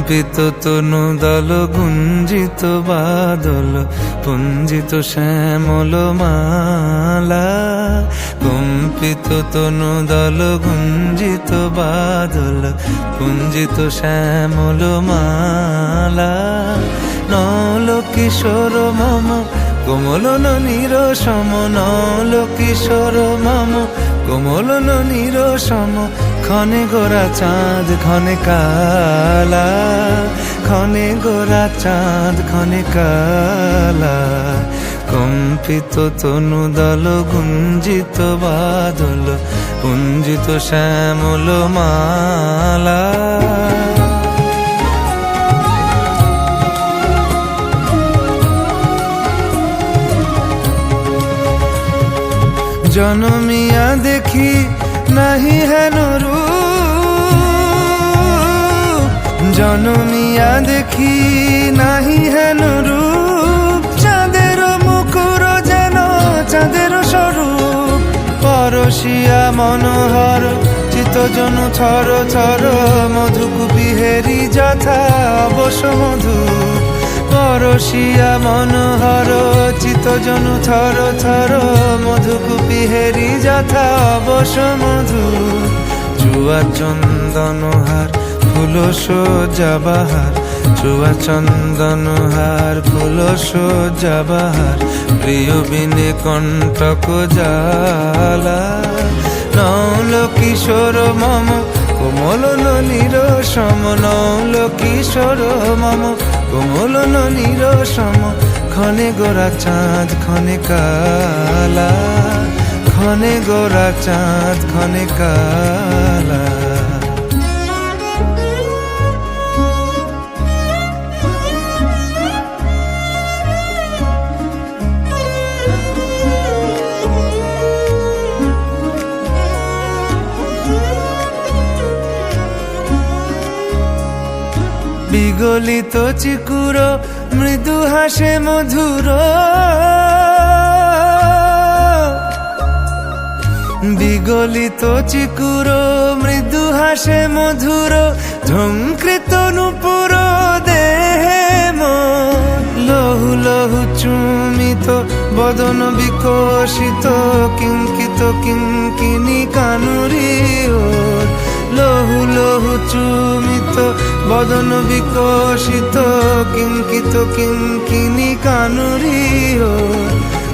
কম্পিত তনু দল গুঞ্জিত বাদল পুঞ্জিত শ্যামল মালা, কম্পিত তনু দল গুঞ্জিত বাদল পুঞ্জিত শ্যামল মালা। নল কিশোর মম কোমল ননীর সম, নল কিশোর মম কোমল ননীর সম, ক্ষণে গোরা চাঁদ ক্ষণে কালা, ক্ষণে গোরা চাঁদ ক্ষণে কালা। কম্পিত তনু দল গুঞ্জিত বাদল পুঞ্জিত শ্যামল মালা। জনমিয়া দেখি নাহি হেন রূপ, জনমিয়া দেখি নাহি হেন রূপ, চাঁদের মুকুর যেন চাঁদের স্বরূপ। পরশিয়া মনোহর চিত্তজনু থর থর, মধুকুপি হেরি যথা অবশ মধু। পরশিয়া মনোহর চিত্তজনু থর থর, মধুকুপি হেরি যথা অবশ মধু। চুয়া চন্দনহার ফুল সজ্জা বাহার, চুয়া চন্দনহার ফুল সজ্জা বাহার, প্রিয় বিনে কণ্টক জ্বালা। নল কিশোর মম কোমল ননীর সম, নল কিশোর মম কোমল ননীর সম, ক্ষণে গোরা চাঁদ ক্ষণে কালা, ক্ষণে গোরা চাঁদ ক্ষণে কালা। বিগলিত চিকুর মৃদু হাসে মধুর, বিগলিত চিকুর মৃদু হাসে মধুর, ঝঙ্কৃত নূপুর দেহে মন। লহু লহু চুমিত বদন বিকশিত, কিঙ্কিত কিঙ্কিনি কানুরি ওর। লহু লহু চুমিত বদন বিকশিত, কিঙ্কিত কিঙ্কিনি কানুরি ওর।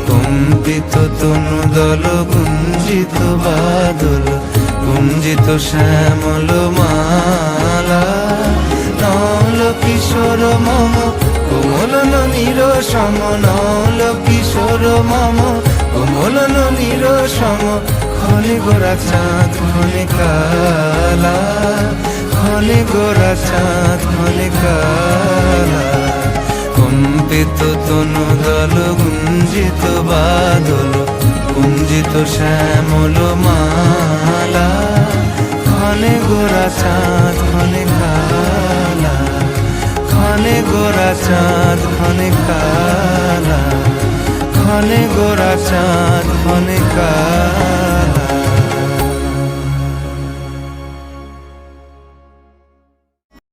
কম্পিত তনু দল গুঞ্জিত বাদল গুঞ্জিত শ্যামল মালা। নল কিশোর মম কোমল ননীর সম, নল কিশোর মম কোমল ননীর সম, ক্ষণে গোরা চাঁদ ক্ষণে কালা, ক্ষণে গোরা চাঁদ ক্ষণে কালা। কম্পিত তনু দল গুঞ্জিত বাদল গুঞ্জিত শ্যামল মালা, ক্ষণে গোরা চাঁদ ক্ষণে কালা, ক্ষণে গোরা চাঁদ ক্ষণে কালা, ক্ষণে গোরা চাঁদ ক্ষণে কালা।